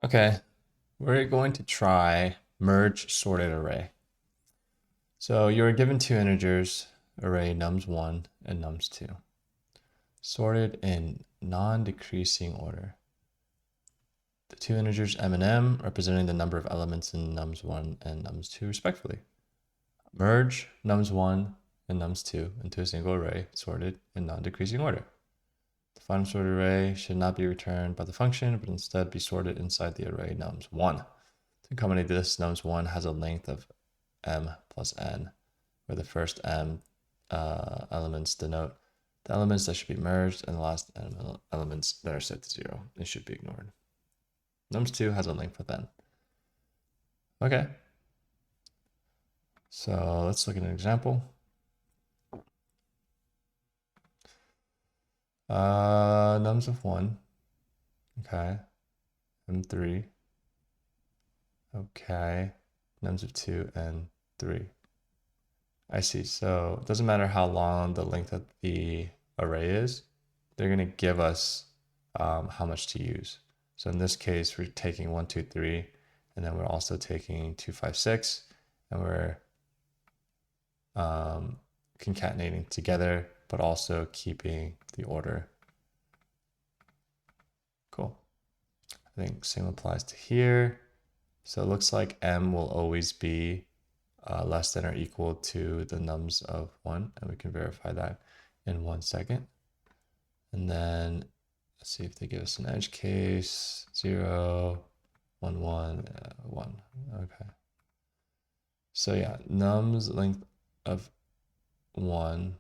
Okay, we're going to try merge sorted array. So you're given two integers, array nums1 and nums2, sorted in non-decreasing order. The two integers m and n representing the number of elements in nums1 and nums2 respectively. Merge nums1 and nums2 into a single array sorted in non-decreasing order. The final sorted array should not be returned by the function, but instead be sorted inside the array nums1. To accommodate this, nums1 has a length of m plus n, where the first m elements denote the elements that should be merged and the last elements that are set to 0 and should be ignored. Nums2 has a length of n. Okay. So let's look at an example. Nums of 1. Okay. M3. Okay. Nums of 2 and 3. I see. So it doesn't matter how long the length of the array is. They're going to give us how much to use. So in this case, we're taking 1, 2, 3, and then we're also taking 2, 5, 6, and we're concatenating together, but also keeping the order. Cool. I think same applies to here. So it looks like m will always be less than or equal to the nums of 1, and we can verify that in 1 second. And then let's see if they give us an edge case. 0, 1, 1, 1. Okay. So yeah, nums length of 1,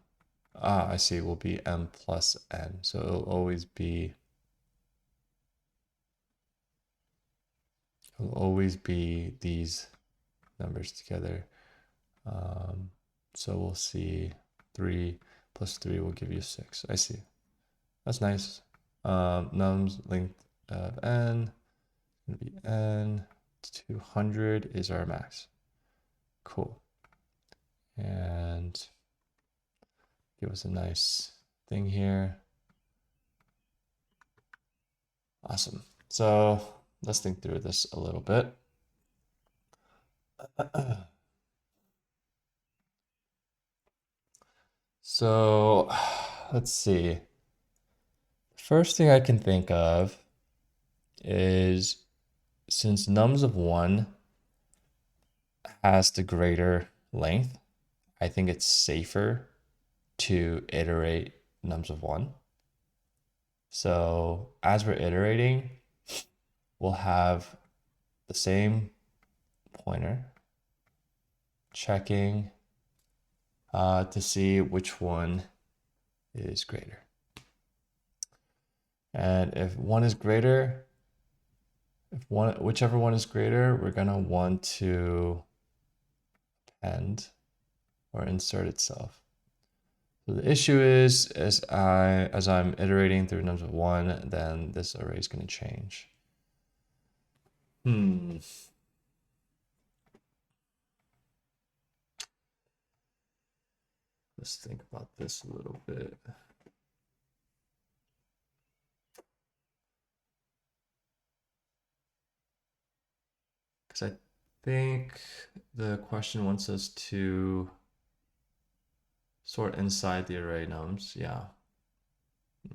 I see, will be m plus n. So it'll always be these numbers together. So we'll see 3 plus 3 will give you 6. I see. That's nice. Nums length of n is going to be n. 200 is our max. Cool. And give us a nice thing here. Awesome. So let's think through this a little bit. So let's see. First thing I can think of is, since nums of 1 has the greater length, I think it's safer to iterate nums of 1. So as we're iterating, we'll have the same pointer checking to see which one is greater. And if one is greater, whichever one is greater, we're gonna want to append or insert itself. So the issue is, as I'm iterating through nums of 1, then this array is going to change. Let's think about this a little bit. Because I think the question wants us to sort inside the array nums. Yeah.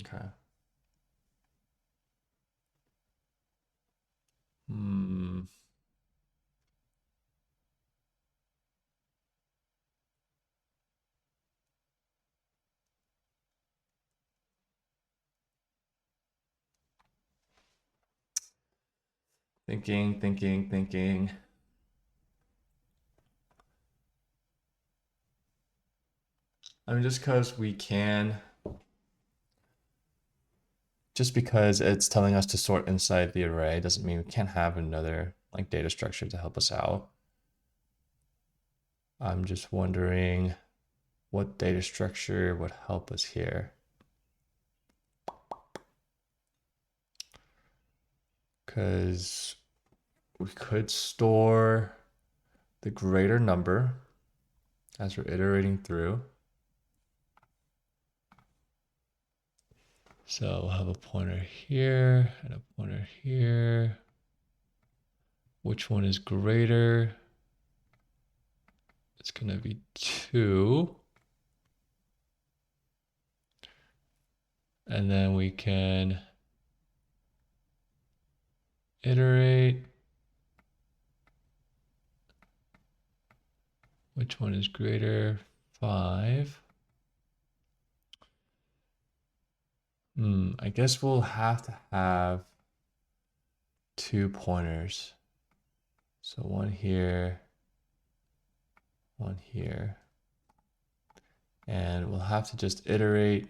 Okay. Thinking. I mean, just because it's telling us to sort inside the array doesn't mean we can't have another like data structure to help us out. I'm just wondering what data structure would help us here. Because we could store the greater number as we're iterating through. So we'll have a pointer here and a pointer here. which one is greater? It's going to be 2. And then we can iterate. Which one is greater? 5. I guess we'll have to have 2 pointers. So one here, one here. And we'll have to just iterate.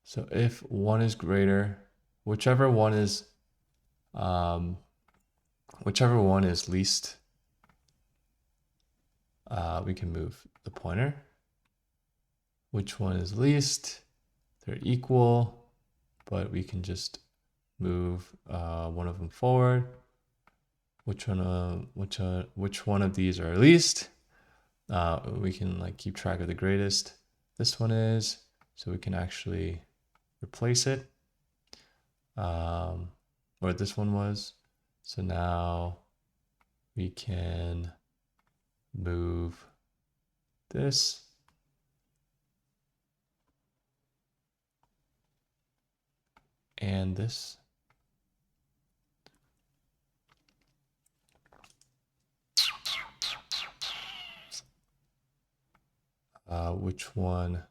So if 1 is greater, whichever one is least, we can move the pointer. Which one is least? They're equal, but we can just move one of them forward. Which one of these are least? We can like keep track of the greatest. This one is, so we can actually replace it. Or this one was. So now we can move this. And this. Which one?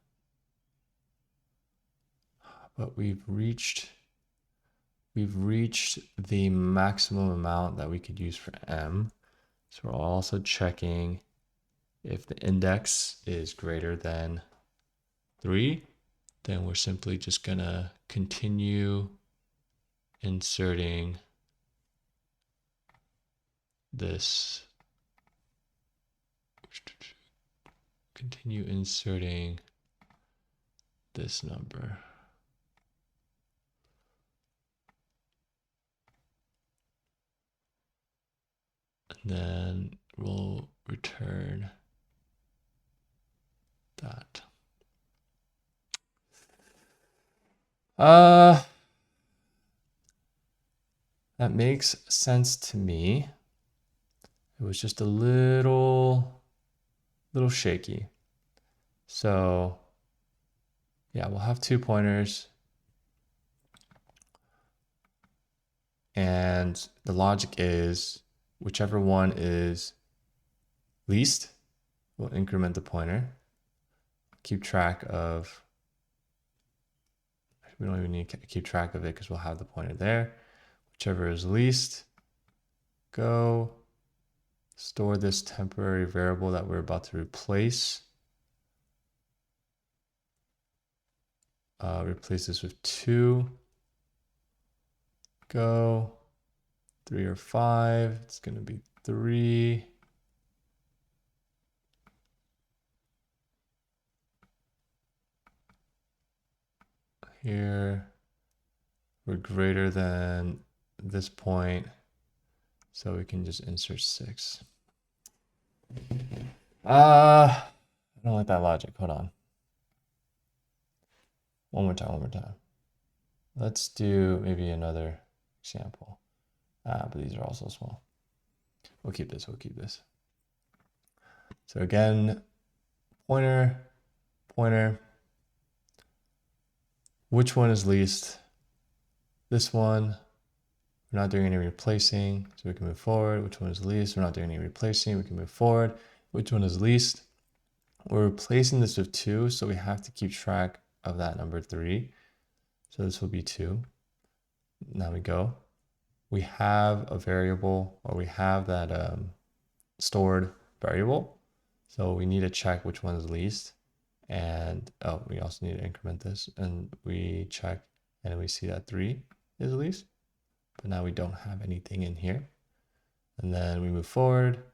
But we've reached the maximum amount that we could use for M. So we're also checking if the index is greater than 3, then we're simply just gonna continue inserting this. Continue inserting this number. And then we'll return that. That makes sense to me. It was just a little shaky. So yeah, we'll have 2 pointers. And the logic is whichever one is least, we'll increment the pointer. Keep track of, we don't even need to keep track of it because we'll have the pointer there. Whichever is least, go store this temporary variable that we're about to replace. Replace this with 2. Go 3 or 5. It's going to be 3. Here, we're greater than this point, so we can just insert 6. I don't like that logic. Hold on. One more time. Let's do maybe another example. But these are also small. We'll keep this. So again, pointer. Which one is least? This one. We're not doing any replacing, so we can move forward. Which one is least? We're not doing any replacing, we can move forward. Which one is least? We're replacing this with 2, so we have to keep track of that number 3. So this will be 2. Now we go. We have a variable, or we have that stored variable. So we need to check which one is least. And we also need to increment this. And we check, and we see that 3 is least. But now we don't have anything in here. And then we move forward.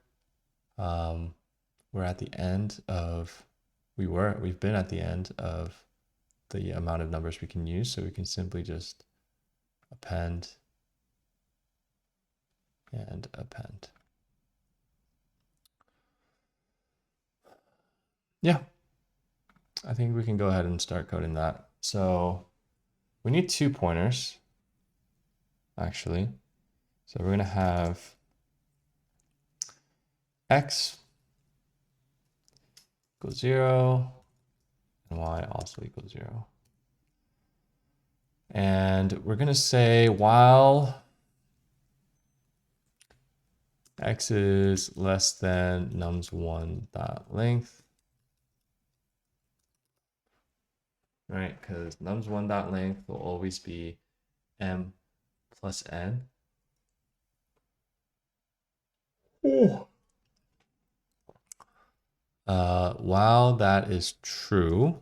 We're at the end of, we've been at the end of the amount of numbers we can use. So we can simply just append and append. Yeah. I think we can go ahead and start coding that. So we need 2 pointers, actually. So we're going to have x equals 0 and y also equals 0. And we're going to say while x is less than nums1 dot length, right? Because nums1 dot length will always be m plus n. While that is true,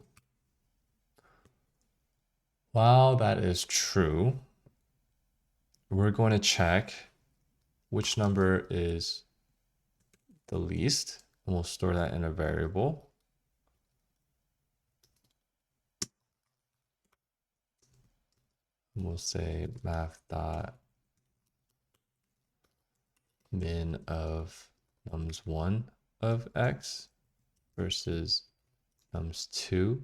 we're going to check which number is the least, and we'll store that in a variable. And we'll say math dot min of nums1 of x versus nums2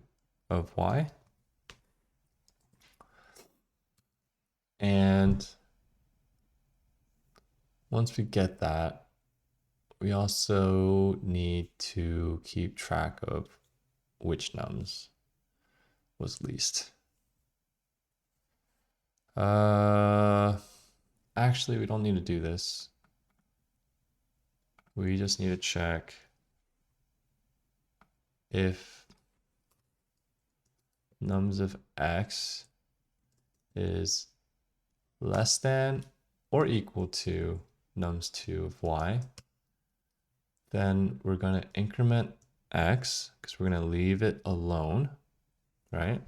of y. And once we get that, we also need to keep track of which nums was least. Actually, we don't need to do this. We just need to check if nums of x is less than or equal to nums2 of y, then we're going to increment x because we're going to leave it alone, right?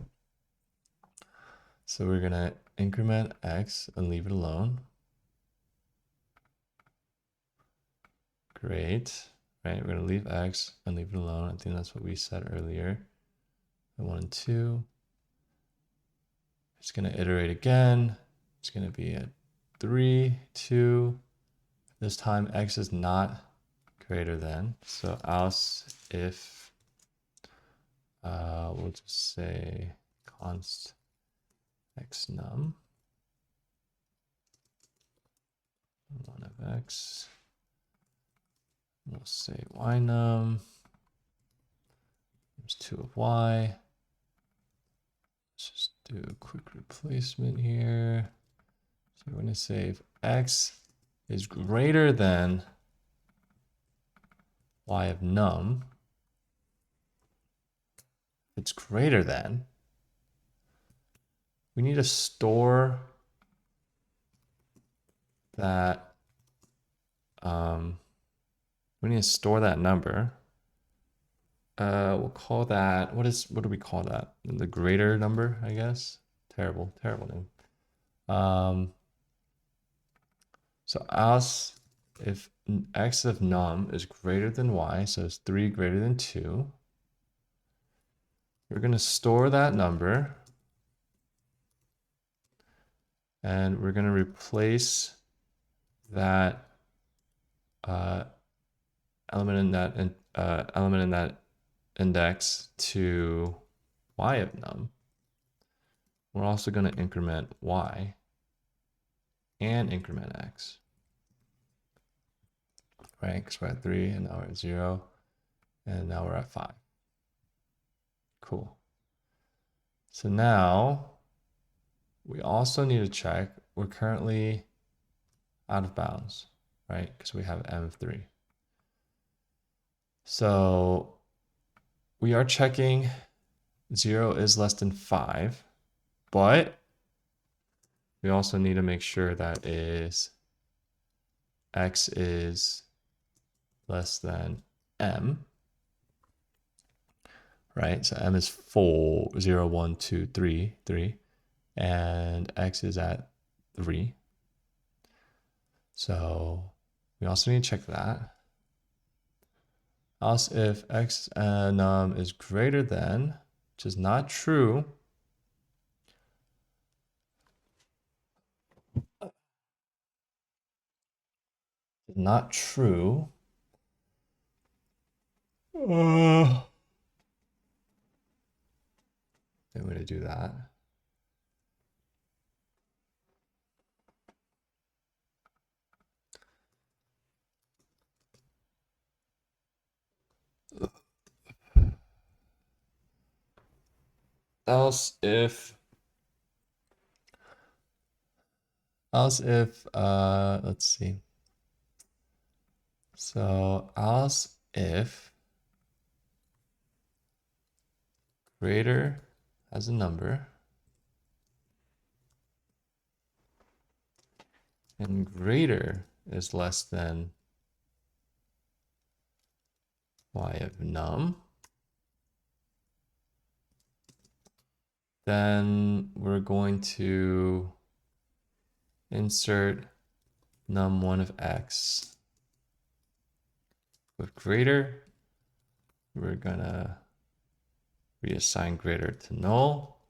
So we're going to increment x and leave it alone. Great, right? We're going to leave x and leave it alone. I think that's what we said earlier. 1 and 2. It's going to iterate again. It's going to be at 3, 2. This time x is not greater than. So else if, we'll just say const x num 1 of x. We'll say y num is 2 of y. Let's just do a quick replacement here. So we're going to say if x is greater than y of num, if it's greater than, we need to store that, number. We'll call that, what do we call that? The greater number, I guess. Terrible name. So else if x of num is greater than y, so it's 3 greater than 2, we're going to store that number and we're going to replace that element in that index to y of num. We're also going to increment y and increment x, right? Because we're at 3 and now we're at 0 and now we're at 5. Cool. So now we also need to check we're currently out of bounds, right? Because we have m of 3. So we are checking 0 is less than 5, but we also need to make sure that x is less than m, right? So m is 4, 0, 1, 2, 3, 3, and x is at 3. So we also need to check that. Else if x num is greater than, which is not true, not true. do that. Else if let's see. So else if greater has a number and greater is less than y of num, then we're going to insert num1 of x with greater. We're gonna reassign greater to null.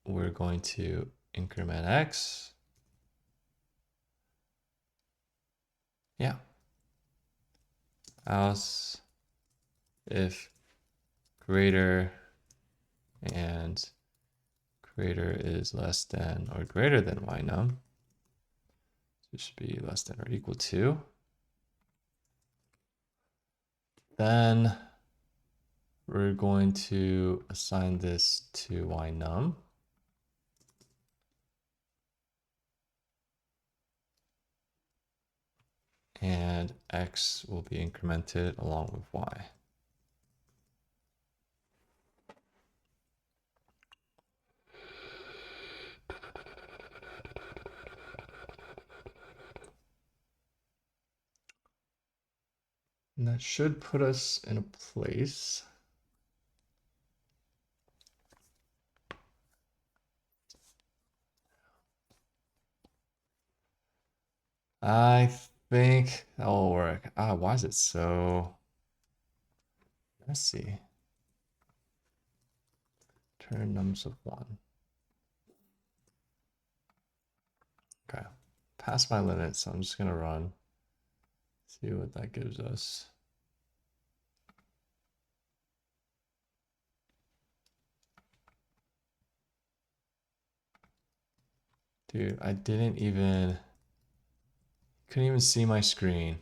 We're going to increment x. Yeah. Else if greater and greater is less than or greater than y num. It should be less than or equal to. Then we're going to assign this to y num. And x will be incremented along with y. And that should put us in a place. I think that will work. Why is it so messy? Turn nums of 1. Okay. Past my limit, so I'm just gonna run. See what that gives us. Dude, I couldn't even see my screen.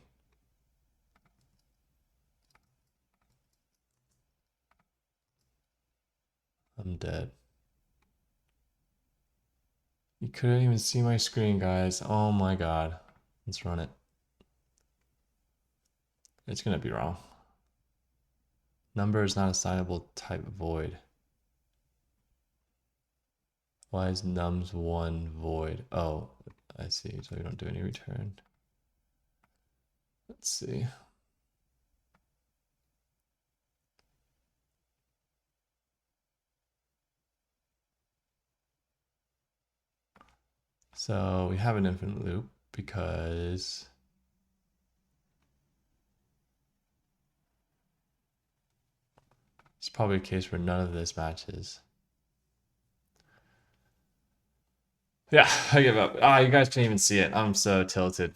I'm dead. You couldn't even see my screen, guys. Oh my god. Let's run it. It's gonna be wrong. Number is not assignable type void. Why is nums1 void? Oh, I see. So we don't do any return. Let's see. So we have an infinite loop because it's probably a case where none of this matches. Yeah, I give up. You guys can't even see it. I'm so tilted.